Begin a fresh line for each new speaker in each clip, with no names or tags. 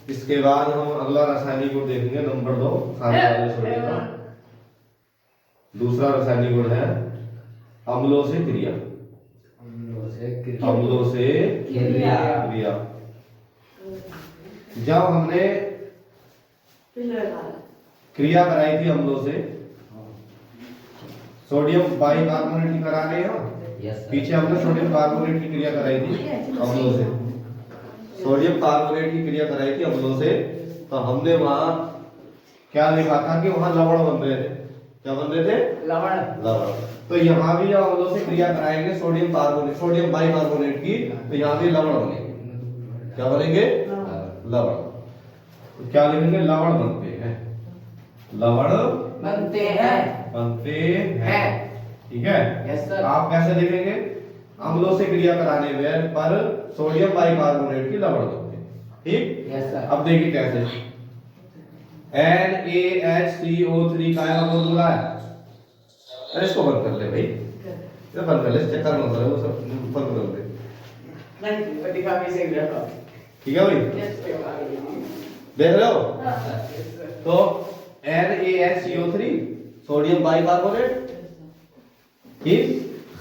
इसके बाद हम अगला रासायनिक गुण देखेंगे नंबर 2 खाने वाले सोडे का। दूसरा रासायनिक गुण है अम्लों से क्रिया। अम्लों से क्रिया। जब हमने क्रिया कराई थी अम्लों से, सोडियम बाइकार्बोनेट की करा रहे हैं। पीछे हमने सोडियम कार्बोनेट की क्रिया कराई थी अम्लों से, सोडियम कार्बोनेट की क्रिया कराई थी अम्लों से। तो हमने वहां क्या लिखा था कि वहां लवण बन रहे थे। क्या बन रहे थे? लवण। तो यहाँ भी जब अम्लों से क्रिया कराएंगे सोडियम कार्बोनेट, सोडियम बाइकार्बोनेट की, तो यहाँ भी लवण बनेंगे। क्या बनेंगे? लवण। तो क्या लिखेंगे? लवण बनते हैं। लवण
बनते हैं।
ठीक है।
Yes sir.
आप कैसे लिखेंगे? अम्लों से क्रिया कराने में पर सोडियम बाइकार्बोनेट की लवण बनते हैं। ठीक।
Yes sir.
अब देखिए कैसे NaHCO3 का फॉर्मूला है। अरे इसको बंद कर ले भाई, ये बंद कर ले, चक्कर मत करे, वो सब बंद कर दे।
नहीं दिखा भी सही रहा।
ठीक है भाई, देख रहे हो? तो NaHCO3 सोडियम बाइकार्बोनेट। ठीक।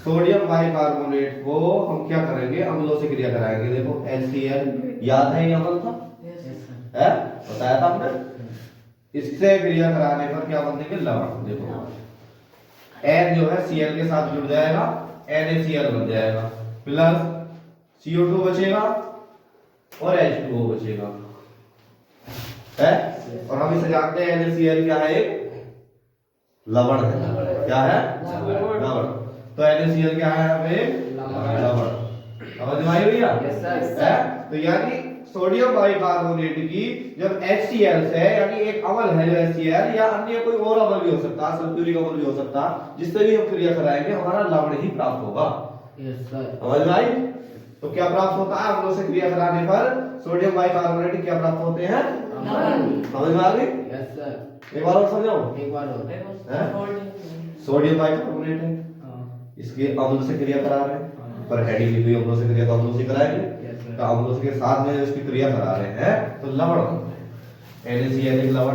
सोडियम बाइकार्बोनेट को हम क्या करेंगे? अम्लों से क्रिया कराएंगे। देखो HCl याद है, ये अम्ल था, है बताया था हमने। इससे क्रिया कराने पर क्या बनेंगे? लवण। देखो N जो है Cl के साथ जुड़ जाएगा, NaCl बन जाएगा, प्लस CO2 बचेगा और H2O बचेगा, है। और हम इसे जानते हैं NaCl क्या है? एक लवण है। क्या है? लवण। तो NaCl क्या है? हमें लवण। समझ में आई भैया? है। तो यानी सोडियम बाइकार्बोनेट की जब HCl से, यानी एक अम्ल है जो HCl, या अन्य कोई और अम्ल भी हो सकता है, सल्फ्यूरिक अम्ल भी हो सकता है, जिससे भी हम क्रिया कराएंगे हमारा लवण ही प्राप्त होगा। समझ में आई? तो क्या प्राप्त होता है? अम्लों से क्रिया कराने पर सोडियम बाइकार्बोनेट क्या प्राप्त होते हैं? समझ में आ गई? एक बार और समझाओ। सोडियम बाइकार्बोनेट है, इसके अम्ल से क्रिया करा रहे हैं, पर हेडिंग लिखी हुई अम्लों से क्रिया, तो अम्लों से कराएंगे। तो अम्लों के साथ में इसकी क्रिया करा रहे हैं तो लवण बनते हैं। NaCl एक लवण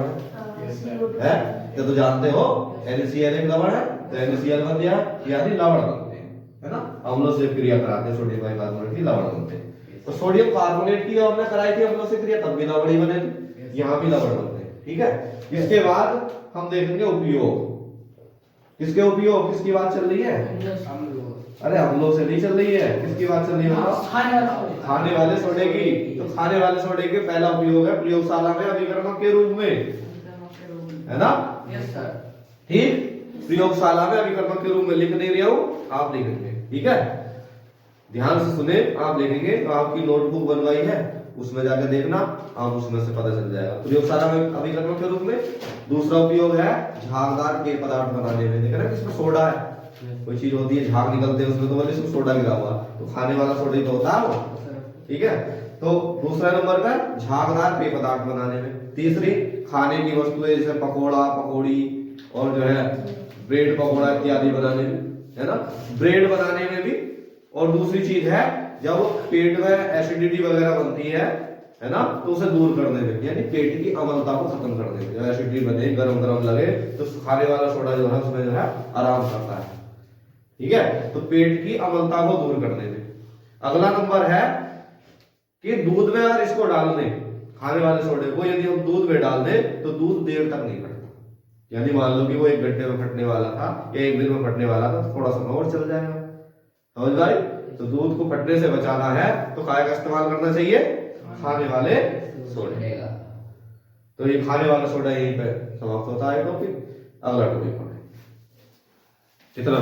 है, ये तो जानते हो। NaCl एक लवण है, तो NaCl बन गया, यानी लवण बनते हैं, है ना। अम्लों से क्रिया कराते हैं सोडियम बाइकार्बोनेट की, लवण बनते हैं। तो सोडियम कार्बोनेट की हमने कराई थी अम्लों से क्रिया, तब भी लवण ही बने थे, यहाँ भी लवण बनते हैं। ठीक है। इसके बाद हम देखेंगे उपयोग। किसके उपयोग? किसकी बात चल रही है? अरे अम्लों से नहीं चल रही है, किसकी बात चल रही है? खाने वाले सोडे की। तो खाने वाले सोडे के पहला उपयोग है प्रयोगशाला में अभिकर्मक के रूप में, है ना। ठीक। प्रयोगशाला में अभिकर्मक के रूप में लिख नहीं रहा हूं, आप लिखेंगे। ठीक है, ध्यान से सुने, आप लिखेंगे। तो आपकी नोटबुक बनवाई है, उसमें जाकर देखना, आप उसमें से पता चल जाएगा। प्रयोगशाला में अभिकर्मक के रूप में। दूसरा उपयोग है झागदार पेय पदार्थ बनाने में। देखा ना, इसमें सोडा है, कोई चीज होती है, झाग निकलते हैं उसमें, तो बोले इसमें सोडा गिरा हुआ, तो खाने वाला सोडा ही तो होता है वो। ठीक है। तो दूसरा नंबर का झागदार पेय पदार्थ बनाने में। तीसरी खाने की वस्तुएं जैसे पकोड़ा, पकौड़ी और जो है ब्रेड पकोड़ा इत्यादि बनाने में, है ना, ब्रेड बनाने में भी। और दूसरी चीज है जब पेट में एसिडिटी वगैरह बनती है ना, तो उसे दूर करने में, यानी पेट की अम्लता को खत्म करने में। जब एसिडिटी बने, गरम गरम लगे, तो खाने वाला सोडा जो है उसमें जो है आराम करता है। ठीक है। तो पेट की अम्लता को दूर करने में। अगला नंबर है कि दूध में अगर इसको डाल दें, खाने वाले सोडे को यदि हम दूध में डाल दें, तो दूध देर तक नहीं फटता। यानी मान लो कि वो 1 घंटे में फटने वाला था या 1 दिन में फटने वाला था, तो थोड़ा समय और चल जाएगा। समझ भाई? तो दूध को फटने से बचाना है तो काय का इस्तेमाल करना चाहिए? खाने वाले सोडे। तो ये खाने वाला सोडा यहीं पे समाप्त होता है टॉपिक। अगला टॉपिक कितना